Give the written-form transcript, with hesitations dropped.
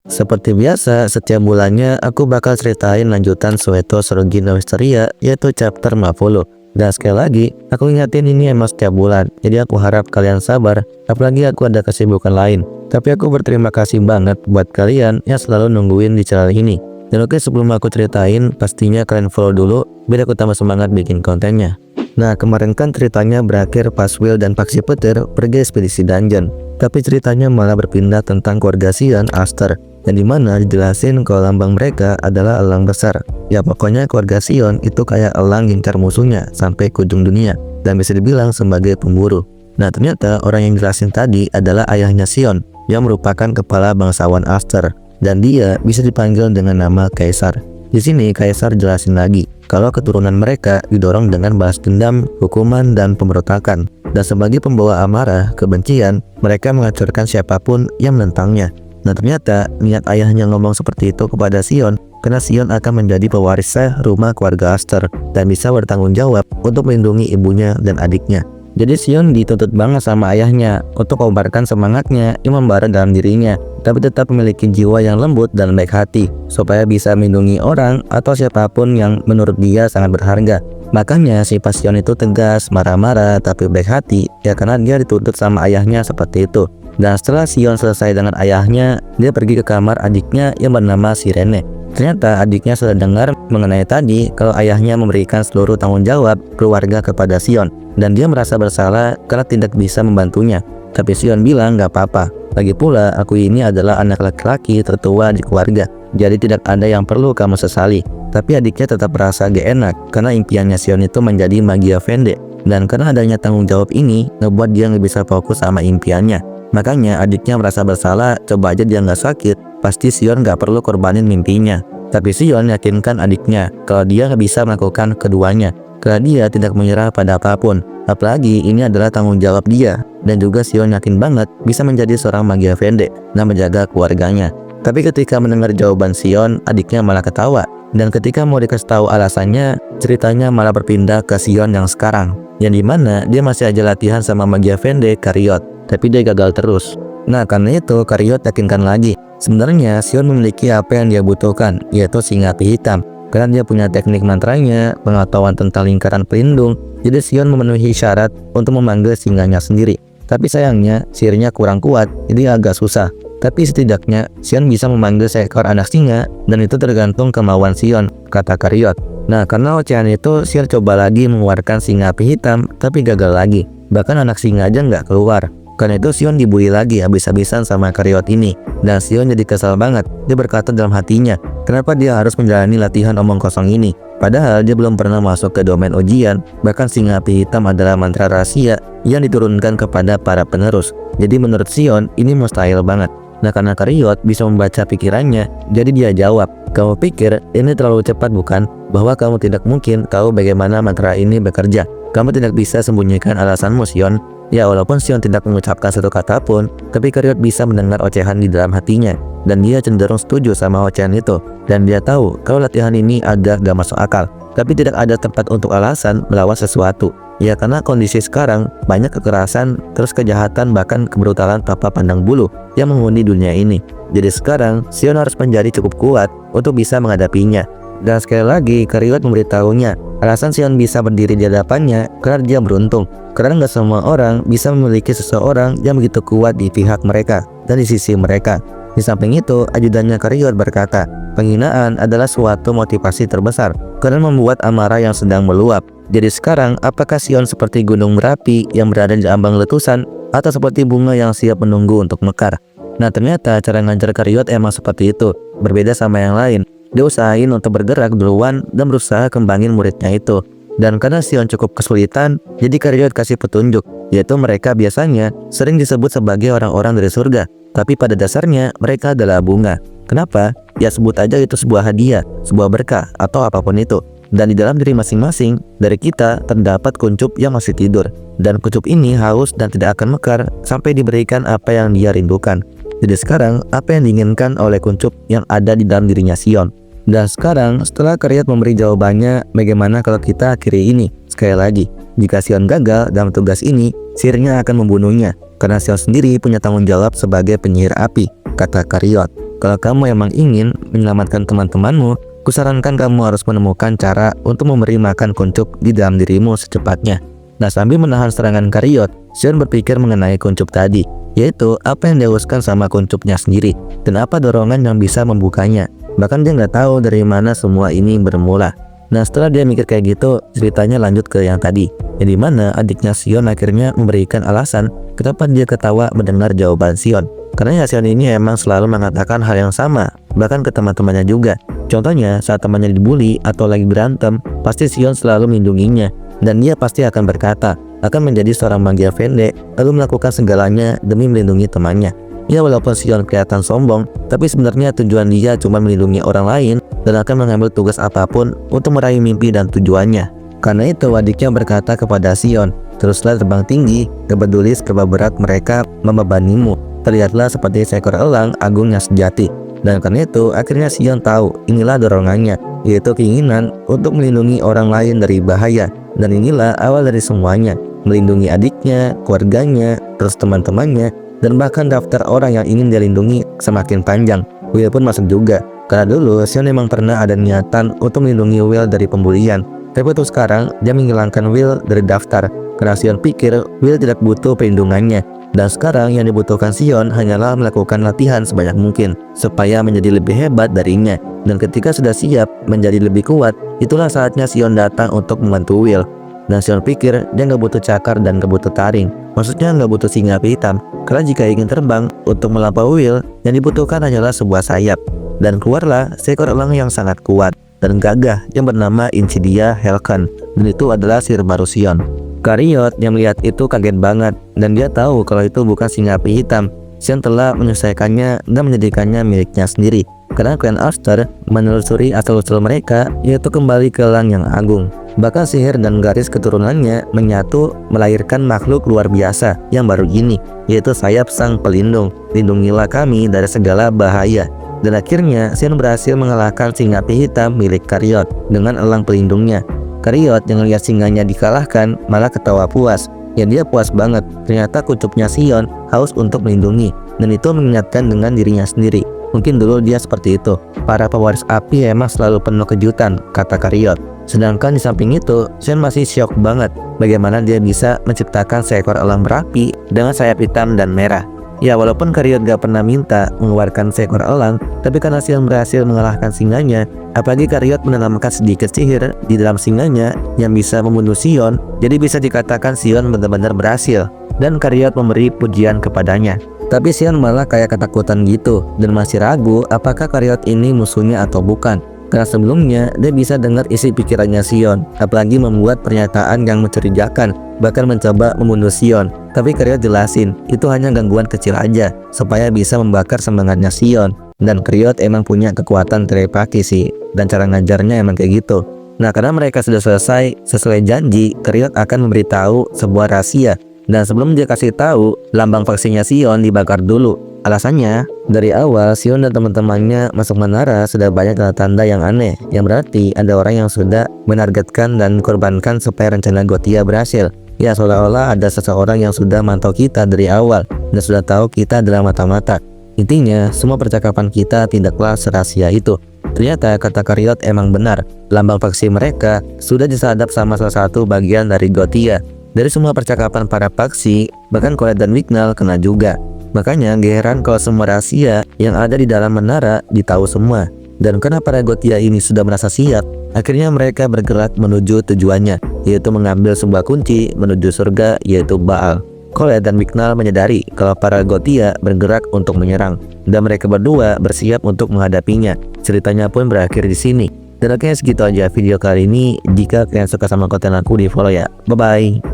Seperti biasa, setiap bulannya aku bakal ceritain lanjutan Sueto Sorugino Wisteria, yaitu chapter 50. Dan sekali lagi, aku ingatin ini emang setiap bulan, jadi aku harap kalian sabar, apalagi aku ada kesibukan lain. Tapi aku berterima kasih banget buat kalian yang selalu nungguin di channel ini. Dan oke, sebelum aku ceritain, pastinya kalian follow dulu, biar aku tambah semangat bikin kontennya. Nah, kemarin kan ceritanya berakhir pas Will dan Paksi Petir pergi ekspedisi dungeon. Tapi ceritanya malah berpindah tentang keluarga Sion Aster, yang dimana dijelasin kalau lambang mereka adalah elang besar. Ya pokoknya keluarga Sion itu kayak elang ngincar musuhnya sampai ke ujung dunia, dan bisa dibilang sebagai pemburu. Nah ternyata orang yang jelasin tadi adalah ayahnya Sion, yang merupakan kepala bangsawan Aster, dan dia bisa dipanggil dengan nama Kaisar. Di sini Kaisar jelasin lagi kalau keturunan mereka didorong dengan balas dendam, hukuman, dan pemberontakan. Dan sebagai pembawa amarah, kebencian, mereka menghancurkan siapapun yang menentangnya. Nah ternyata niat ayahnya ngomong seperti itu kepada Sion karena Sion akan menjadi pewaris sah rumah keluarga Aster dan bisa bertanggung jawab untuk melindungi ibunya dan adiknya. Jadi Sion dituntut banget sama ayahnya untuk mengobarkan semangatnya yang membara dalam dirinya, tapi tetap memiliki jiwa yang lembut dan baik hati supaya bisa melindungi orang atau siapapun yang menurut dia sangat berharga. Makanya si Sion itu tegas, marah-marah, tapi baik hati ya karena dia dituntut sama ayahnya seperti itu. Dan setelah Sion selesai dengan ayahnya, dia pergi ke kamar adiknya yang bernama Sirene. Ternyata adiknya sudah dengar mengenai tadi kalau ayahnya memberikan seluruh tanggung jawab keluarga kepada Sion, dan dia merasa bersalah karena tidak bisa membantunya. Tapi Sion bilang gak apa-apa, lagi pula aku ini adalah anak laki-laki tertua di keluarga, jadi tidak ada yang perlu kamu sesali. Tapi adiknya tetap merasa gak enak karena impiannya Sion itu menjadi Magia Vende, dan karena adanya tanggung jawab ini ngebuat dia gak bisa fokus sama impiannya. Makanya adiknya merasa bersalah, coba aja dia gak sakit, pasti Sion gak perlu korbanin mimpinya. Tapi Sion yakinkan adiknya kalau dia gak bisa melakukan keduanya, karena dia tidak menyerah pada apapun. Apalagi ini adalah tanggung jawab dia, dan juga Sion yakin banget bisa menjadi seorang Magia Vende dan menjaga keluarganya. Tapi ketika mendengar jawaban Sion, adiknya malah ketawa. Dan ketika mau dikasih tahu alasannya, ceritanya malah berpindah ke Sion yang sekarang, yang dimana dia masih aja latihan sama Magia Vende Kariot, tapi dia gagal terus. Nah karena itu Kariot yakinkan lagi, sebenarnya Sion memiliki apa yang dia butuhkan, yaitu singa api hitam. Karena dia punya teknik mantranya, pengetahuan tentang lingkaran pelindung, jadi Sion memenuhi syarat untuk memanggil singanya sendiri. Tapi sayangnya sihirnya kurang kuat, jadi agak susah. Tapi setidaknya Sion bisa memanggil seekor anak singa, dan itu tergantung kemauan Sion, kata Kariot. Nah karena ocehan itu, Sion coba lagi mengeluarkan singa api hitam, tapi gagal lagi. Bahkan anak singa aja nggak keluar. Karena itu Sion dibully lagi habis-habisan sama Kariot ini. Dan Sion jadi kesal banget. Dia berkata dalam hatinya, kenapa dia harus menjalani latihan omong kosong ini? Padahal dia belum pernah masuk ke domain ujian. Bahkan singa api hitam adalah mantra rahasia yang diturunkan kepada para penerus. Jadi menurut Sion ini mustahil banget. Nah karena Kariot bisa membaca pikirannya, jadi dia jawab, kamu pikir ini terlalu cepat bukan? Bahwa kamu tidak mungkin tahu bagaimana mantra ini bekerja. Kamu tidak bisa sembunyikan alasanmu, Sion. Ya walaupun Sion tidak mengucapkan satu kata pun, tapi Kariot bisa mendengar ocehan di dalam hatinya. Dan dia cenderung setuju sama ocehan itu. Dan dia tahu kalau latihan ini agak gak masuk akal. Tapi tidak ada tempat untuk alasan melawan sesuatu. Ya karena kondisi sekarang banyak kekerasan, terus kejahatan, bahkan kebrutalan tanpa pandang bulu yang menghuni dunia ini. Jadi sekarang Sion harus menjadi cukup kuat untuk bisa menghadapinya. Dan sekali lagi Kariot memberitahunya alasan Sion bisa berdiri di hadapannya karena dia beruntung. Karena nggak semua orang bisa memiliki seseorang yang begitu kuat di pihak mereka dan di sisi mereka. Di samping itu, ajudannya Kariot berkata, penghinaan adalah suatu motivasi terbesar karena membuat amarah yang sedang meluap. Jadi sekarang, apakah Sion seperti gunung berapi yang berada di ambang letusan, atau seperti bunga yang siap menunggu untuk mekar? Nah ternyata cara ngajar Kariot emang seperti itu, berbeda sama yang lain. Dia usahain untuk bergerak duluan dan berusaha kembangin muridnya itu. Dan karena Sion cukup kesulitan, jadi Kariot kasih petunjuk, yaitu mereka biasanya sering disebut sebagai orang-orang dari surga. Tapi pada dasarnya mereka adalah bunga. Kenapa? Ya sebut aja itu sebuah hadiah, sebuah berkah, atau apapun itu. Dan di dalam diri masing-masing dari kita terdapat kuncup yang masih tidur. Dan kuncup ini haus dan tidak akan mekar sampai diberikan apa yang dia rindukan. Jadi sekarang apa yang diinginkan oleh kuncup yang ada di dalam dirinya Sion? Dan sekarang setelah Kariot memberi jawabannya, bagaimana kalau kita akhiri ini? Sekali lagi, jika Sion gagal dalam tugas ini, sihirnya akan membunuhnya. Karena Sion sendiri punya tanggung jawab sebagai penyihir api, kata Kariot. Kalau kamu emang ingin menyelamatkan teman-temanmu, kusarankan kamu harus menemukan cara untuk memberi makan kuncup di dalam dirimu secepatnya. Nah, sambil menahan serangan Karyot, Sion berpikir mengenai kuncup tadi, yaitu apa yang dihuskan sama kuncupnya sendiri, dan apa dorongan yang bisa membukanya. Bahkan dia nggak tahu dari mana semua ini bermula. Nah, setelah dia mikir kayak gitu, ceritanya lanjut ke yang tadi, yang dimana adiknya Sion akhirnya memberikan alasan kenapa dia ketawa mendengar jawaban Sion. Karena Sion ini emang selalu mengatakan hal yang sama, bahkan ke teman-temannya juga. Contohnya, saat temannya dibully atau lagi berantem, pasti Sion selalu melindunginya, dan dia pasti akan berkata, akan menjadi seorang Machiavelli, lalu melakukan segalanya demi melindungi temannya. Ya, walaupun Sion kelihatan sombong, tapi sebenarnya tujuan dia cuma melindungi orang lain dan akan mengambil tugas apapun untuk meraih mimpi dan tujuannya. Karena itu adiknya berkata kepada Sion, teruslah terbang tinggi, gak peduli seberapa berat mereka membebanimu. Terlihatlah seperti seekor elang agung yang sejati. Dan karena itu akhirnya Sion tahu inilah dorongannya, yaitu keinginan untuk melindungi orang lain dari bahaya. Dan inilah awal dari semuanya, melindungi adiknya, keluarganya, terus teman-temannya, dan bahkan daftar orang yang ingin dia lindungi semakin panjang. Will pun masuk juga, karena dulu Sion memang pernah ada niatan untuk melindungi Will dari pembulian. Tapi untuk sekarang dia menghilangkan Will dari daftar, karena Sion pikir Will tidak butuh perlindungannya. Dan sekarang yang dibutuhkan Sion hanyalah melakukan latihan sebanyak mungkin supaya menjadi lebih hebat darinya. Dan ketika sudah siap menjadi lebih kuat, itulah saatnya Sion datang untuk membantu Will. Dan Sion pikir dia nggak butuh cakar dan nggak butuh taring. Maksudnya nggak butuh singa api hitam. Karena jika ingin terbang untuk melampaui Will, yang dibutuhkan hanyalah sebuah sayap. Dan keluarlah seekor elang yang sangat kuat dan gagah yang bernama Insidia Helkan. Dan itu adalah sihir baru Sion. Karyot yang melihat itu kaget banget, dan dia tahu kalau itu bukan singa api hitam. Sion telah menyelesaikannya dan menjadikannya miliknya sendiri. Karena klan Ulster menelusuri asal-usul mereka, yaitu kembali ke elang yang agung. Bahkan sihir dan garis keturunannya menyatu melahirkan makhluk luar biasa yang baru ini, yaitu sayap sang pelindung. Lindungilah kami dari segala bahaya. Dan akhirnya Sion berhasil mengalahkan singa api hitam milik Karyot dengan elang pelindungnya. Karyot yang lihat singanya dikalahkan malah ketawa puas. Ya, dia puas banget. Ternyata kucupnya Sion haus untuk melindungi, dan itu mengingatkan dengan dirinya sendiri. Mungkin dulu dia seperti itu. Para pewaris api emang selalu penuh kejutan, kata Karyot. Sedangkan di samping itu, Sion masih syok banget bagaimana dia bisa menciptakan seekor elang berapi dengan sayap hitam dan merah. Ya, walaupun Karyot gak pernah minta mengeluarkan seekor elang, tapi karena Sion berhasil mengalahkan singanya, apalagi Karyot menanamkan sedikit sihir di dalam singanya yang bisa membunuh Sion, jadi bisa dikatakan Sion benar-benar berhasil. Dan Karyot memberi pujian kepadanya. Tapi Sion malah kayak ketakutan gitu, dan masih ragu apakah Karyot ini musuhnya atau bukan. Karena sebelumnya dia bisa dengar isi pikirannya Sion, apalagi membuat pernyataan yang mencurigakan, bahkan mencoba membunuh Sion. Tapi Karyot jelasin, itu hanya gangguan kecil aja, supaya bisa membakar semangatnya Sion. Dan Karyot emang punya kekuatan telepati sih, dan cara ngajarnya emang kayak gitu. Nah, karena mereka sudah selesai, sesuai janji, Karyot akan memberitahu sebuah rahasia. Dan sebelum dia kasih tahu, lambang vaksinnya Sion dibakar dulu. Alasannya, dari awal Sion dan teman-temannya masuk menara sudah banyak tanda-tanda yang aneh, yang berarti ada orang yang sudah menargetkan dan korbankan supaya rencana Gothia berhasil. Ya, seolah-olah ada seseorang yang sudah mantau kita dari awal dan sudah tahu kita adalah mata-mata. Intinya, semua percakapan kita tidaklah serahasia itu. Ternyata kata Karyot emang benar, lambang faksi mereka sudah disadap sama salah satu bagian dari Gothia. Dari semua percakapan para faksi, bahkan Colette dan Wignall kena juga. Makanya gak heran kalau semua rahasia yang ada di dalam menara ditahu semua. Dan karena para Gothia ini sudah merasa siap, akhirnya mereka bergerak menuju tujuannya, yaitu mengambil sebuah kunci menuju surga, yaitu Baal. Colette dan Wignall menyadari kalau para Gothia bergerak untuk menyerang, dan mereka berdua bersiap untuk menghadapinya. Ceritanya pun berakhir di sini. Dan oke, segitu aja video kali ini. Jika kalian suka sama konten aku, di follow ya. Bye bye.